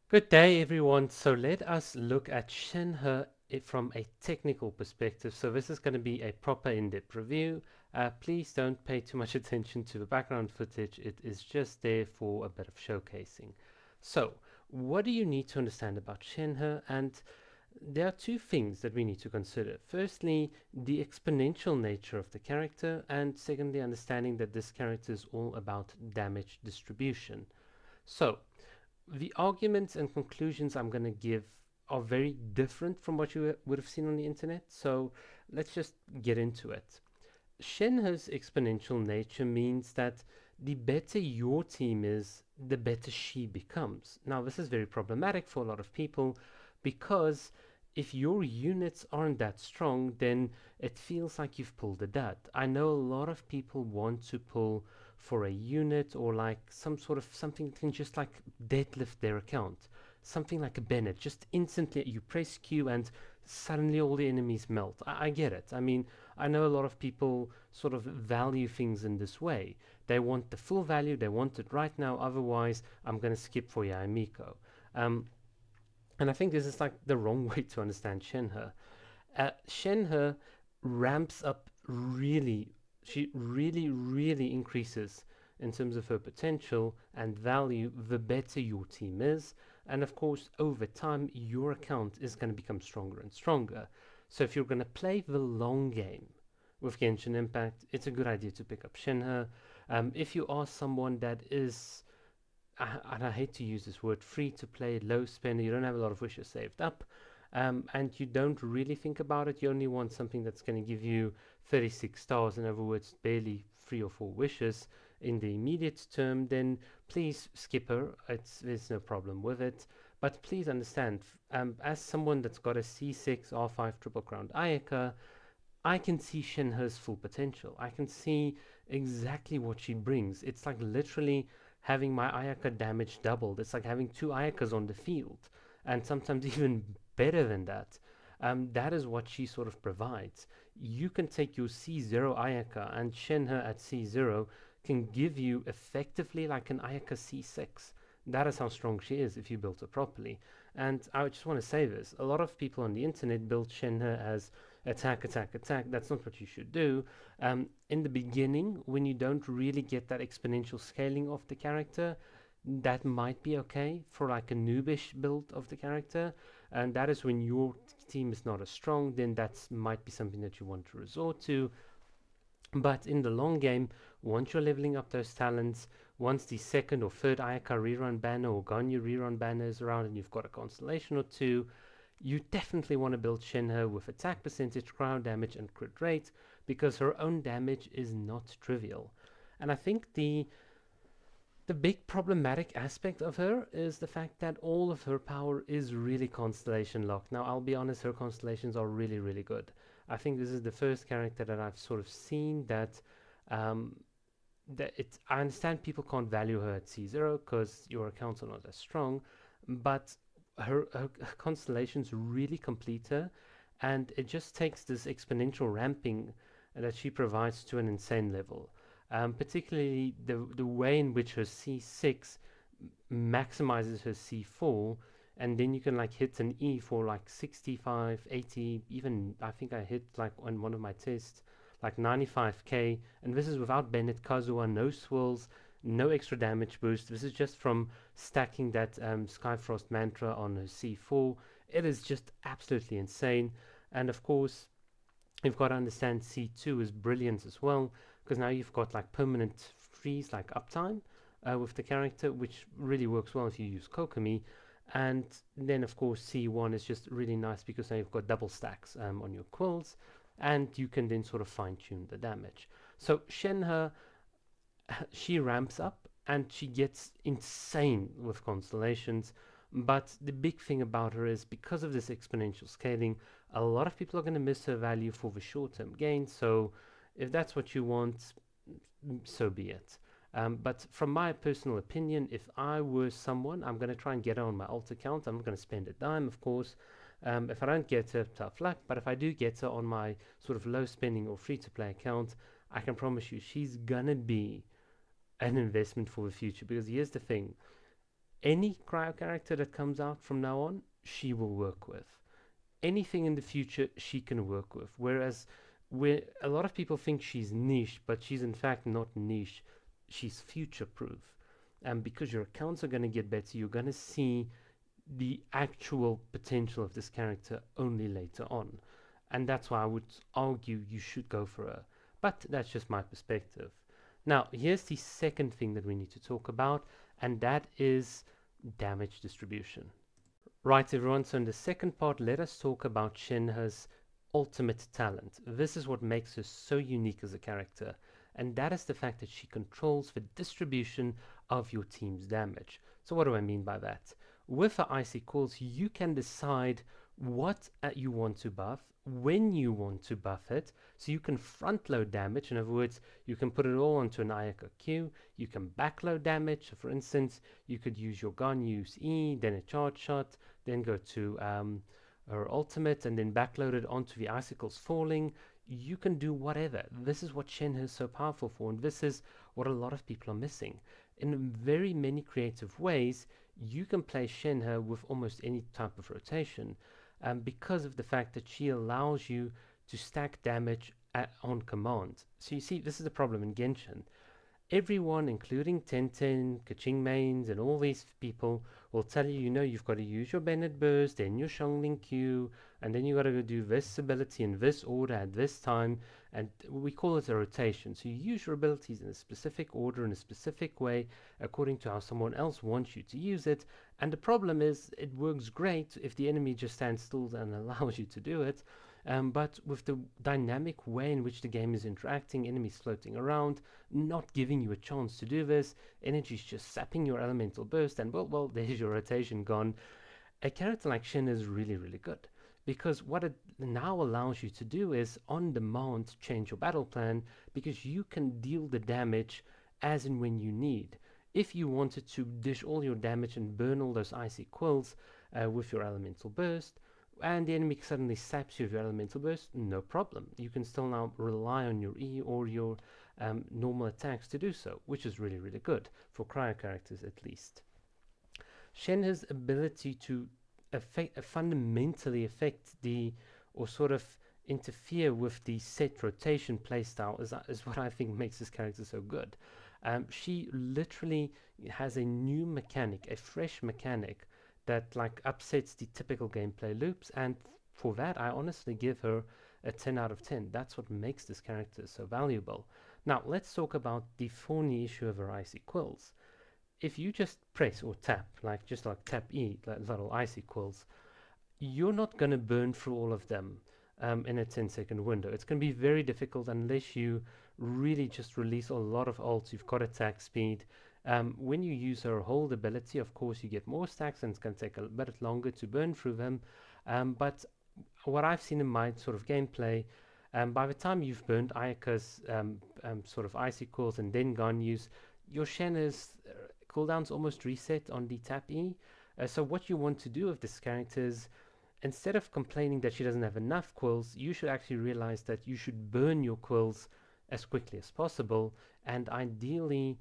Good day, everyone. So let us look at Shenhe from a technical perspective. So this is going to be a proper in-depth review. Please don't pay too much attention to the background footage. It is just there for a bit of showcasing. So, what do you need to understand about Shenhe? And there are two things that we need to consider. Firstly, the exponential nature of the character, and secondly, understanding that this character is all about damage distribution. So, the arguments and conclusions I'm going to give are very different from what you would have seen on the internet. So let's just get into it. Shenhe's exponential nature means that the better your team is, the better she becomes. Now, this is very problematic for a lot of people because if your units aren't that strong, then it feels like you've pulled a dud. I know a lot of people want to pull for a unit or like some sort of something that can just like deadlift their account. Something like a Bennett, just instantly you press Q and suddenly all the enemies melt. I get it. I mean, I know a lot of people sort of value things in this way. They want the full value, they want it right now, otherwise, I'm going to skip for Yaimiko. Um, and I think this is like the wrong way to understand Shenhe. Shenhe ramps up really, she really increases in terms of her potential and value the better your team is. And of course, over time, your account is going to become stronger and stronger. So if you're going to play the long game with Genshin Impact, it's a good idea to pick up Shenhe. If you are someone that is, and I hate to use this word, free to play, low spender, you don't have a lot of wishes saved up, and you don't really think about it, you only want something that's going to give you 36 stars, in other words, barely 3 or 4 wishes in the immediate term, then please skip her. There's no problem with it. But please understand, as someone that's got a C6 R5 Triple Crown Ayaka, I can see Shenhe's full potential. I can see exactly what she brings. It's like literally having my Ayaka damage doubled. It's like having two Ayakas on the field, and sometimes even better than that. That is what she sort of provides. You can take your C0 Ayaka, and Shenhe at C0 can give you effectively like an Ayaka C6. That is how strong she is if you build her properly. And I just want to say this, a lot of people on the internet build Shenhe as attack, attack, attack. That's not what you should do. In the beginning, when you don't really get that exponential scaling of the character, that might be okay for like a noobish build of the character, and that is when your team is not as strong. Then that might be something that you want to resort to. But in the long game, once you're leveling up those talents, once the second or third Ayaka rerun banner or Ganyu rerun banner is around and you've got a constellation or two, you definitely want to build Shenhe with attack percentage, ground damage, and crit rate because her own damage is not trivial. And I think the big problematic aspect of her is the fact that all of her power is really constellation locked. Now, I'll be honest, her constellations are really good. I think this is the first character that I've sort of seen um, that it. I understand people can't value her at C0 because your accounts are not as strong, but her constellations really complete her, and it just takes this exponential ramping that she provides to an insane level. Particularly the way in which her C6 maximizes her C4, and then you can like hit an E for like 65, 80, even I think I hit like on one of my tests like 95k, and this is without Bennett Kazuha, no swirls, no extra damage boost. This is just from stacking that Skyfrost mantra on her C4. It is just absolutely insane, and of course you've got to understand C2 is brilliant as well because now you've got like permanent freeze, like uptime with the character, which really works well if you use Kokomi. And then, of course, C1 is just really nice because now you've got double stacks on your quills, and you can then sort of fine tune the damage. So Shenhe, she ramps up and she gets insane with constellations. But the big thing about her is because of this exponential scaling, a lot of people are going to miss her value for the short term gain. So if that's what you want, so be it. But from my personal opinion, if I were someone, I'm going to try and get her on my alt account. I'm not going to spend a dime, of course. If I don't get her, tough luck. But if I do get her on my sort of low spending or free to play account, I can promise you she's going to be an investment for the future. Because here's the thing, Any cryo character that comes out from now on, she will work with. Anything in the future, she can work with. Whereas, where a lot of people think she's niche, but she's in fact not niche. She's future proof. And because your accounts are going to get better, you're going to see the actual potential of this character only later on. And that's why I would argue you should go for her. But that's just my perspective. Now, here's the second thing that we need to talk about, and that is damage distribution. Right, everyone, so in the second part, let us talk about Shenhe's ultimate talent. This is what makes her so unique as a character, and that is the fact that she controls the distribution of your team's damage. So what do I mean by that? With her Icy Calls, you can decide what you want to buff, when you want to buff it, so you can front load damage. In other words, you can put it all onto an Ayaka Q, you can backload damage. So for instance, you could use your gun, use E, then a charge shot, then go to her ultimate, and then backload it onto the icicles falling. You can do whatever. This is what Shenhe is so powerful for, and this is what a lot of people are missing. In very many creative ways, you can play Shenhe with almost any type of rotation, because of the fact that she allows you to stack damage on command. So you see, this is the problem in Genshin. Everyone, including Tenten, Kaching Mains, and all these people, will tell you, you've got to use your Bennett Burst, then your Xiongling Q, and then you got to go do this ability in this order at this time, and we call it a rotation. So you use your abilities in a specific order, in a specific way, according to how someone else wants you to use it. And the problem is, it works great if the enemy just stands still and allows you to do it. But with the dynamic way in which the game is interacting, enemies floating around, not giving you a chance to do this, energy's just sapping your elemental burst, and well, there's your rotation gone. A character like Shen is really, really good, because what it now allows you to do is on demand change your battle plan, because you can deal the damage as and when you need. If you wanted to dish all your damage and burn all those icy quills with your elemental burst, and the enemy suddenly saps you with your elemental burst, no problem. You can still now rely on your E or your normal attacks to do so, which is really, really good for cryo characters at least. Shenhe's ability to fundamentally affect or sort of interfere with the set rotation playstyle is what I think makes this character so good. She literally has a new mechanic, a fresh mechanic that like upsets the typical gameplay loops, and for that I honestly give her a 10 out of 10. That's what makes this character so valuable. Now let's talk about the thorny issue of her icy quills. If you just press or tap, just like tap E, like little icy quills, you're not going to burn through all of them in a 10-second window. It's going to be very difficult unless you really just release a lot of ults. You've got attack speed. When you use her hold ability, of course, you get more stacks, and it's going to take a bit longer to burn through them. But what I've seen in my sort of gameplay, by the time you've burned Ayaka's sort of icy quills and then gone use, your Shenhe's cooldown's almost reset on the tap E. So what you want to do with this character is, instead of complaining that she doesn't have enough quills, you should actually realize that you should burn your quills as quickly as possible, and ideally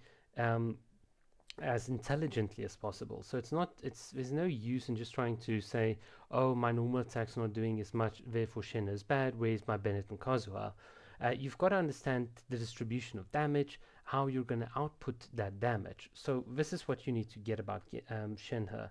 as intelligently as possible. So there's no use in just trying to say, oh, my normal attack's not doing as much, therefore Shen is bad, where's my Bennett and Kazuha? You've got to understand the distribution of damage, how you're going to output that damage. So this is what you need to get about Shenhe.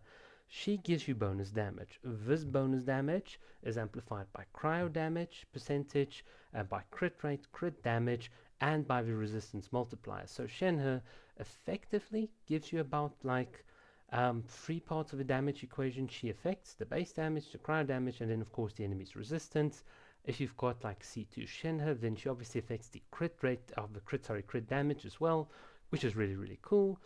She gives you bonus damage. This bonus damage is amplified by cryo damage percentage, by crit rate, crit damage, and by the resistance multiplier. So Shenhe effectively gives you about 3 parts of the damage equation she affects: the base damage, the cryo damage, and then of course the enemy's resistance. If you've got like C2 Shenhe, then she obviously affects the crit rate of the crit damage as well, which is really, really cool.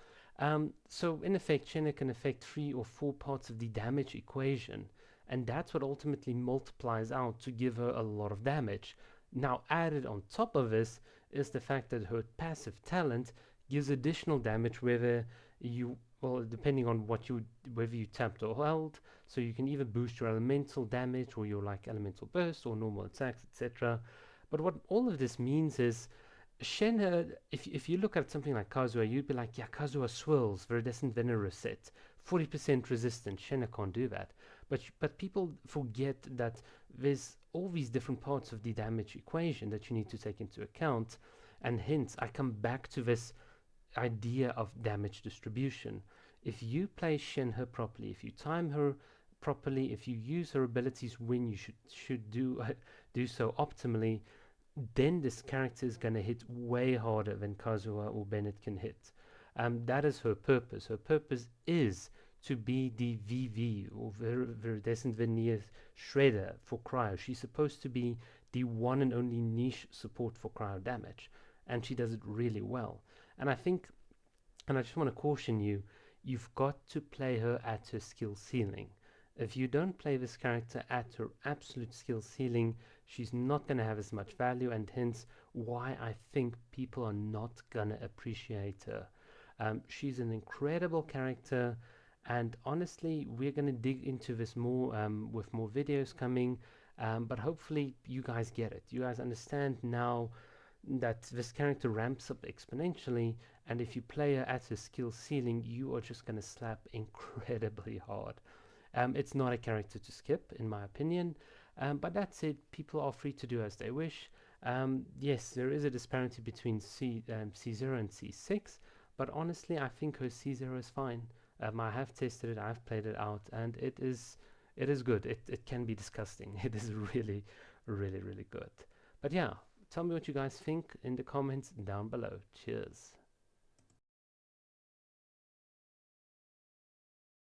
So in effect, Shenhe can affect 3 or 4 parts of the damage equation, and that's what ultimately multiplies out to give her a lot of damage. Now added on top of this is the fact that her passive talent gives additional damage whether depending on whether you tapped or held. So you can either boost your elemental damage or your elemental burst or normal attacks, etc. But what all of this means is, Shenhe, if you look at something like Kazuha, you'd be like, yeah, Kazuha swirls, Viridescent Venom reset, 40% resistance. Shenhe can't do that. But people forget that there's all these different parts of the damage equation that you need to take into account, and hence I come back to this idea of damage distribution. If you play Shenhe properly, if you time her properly, if you use her abilities when you should do do so optimally, then this character is going to hit way harder than Kazuha or Bennett can hit. That is her purpose. Her purpose is to be the VV or Viridescent Veneer Shredder for Cryo. She's supposed to be the one and only niche support for cryo damage, and she does it really well. And I think, and I just want to caution you, you've got to play her at her skill ceiling. If you don't play this character at her absolute skill ceiling, she's not going to have as much value, and hence why I think people are not going to appreciate her. She's an incredible character, and honestly, we're going to dig into this more with more videos coming. But hopefully, you guys get it. You guys understand now that this character ramps up exponentially, and if you play her at her skill ceiling, you are just going to slap incredibly hard. It's not a character to skip, in my opinion, but that's it. People are free to do as they wish. Yes, there is a disparity between C0 and C6, but honestly, I think her C0 is fine. I have tested it, I've played it out, and it is good. It can be disgusting. It is really, really, really good. But yeah, tell me what you guys think in the comments down below. Cheers.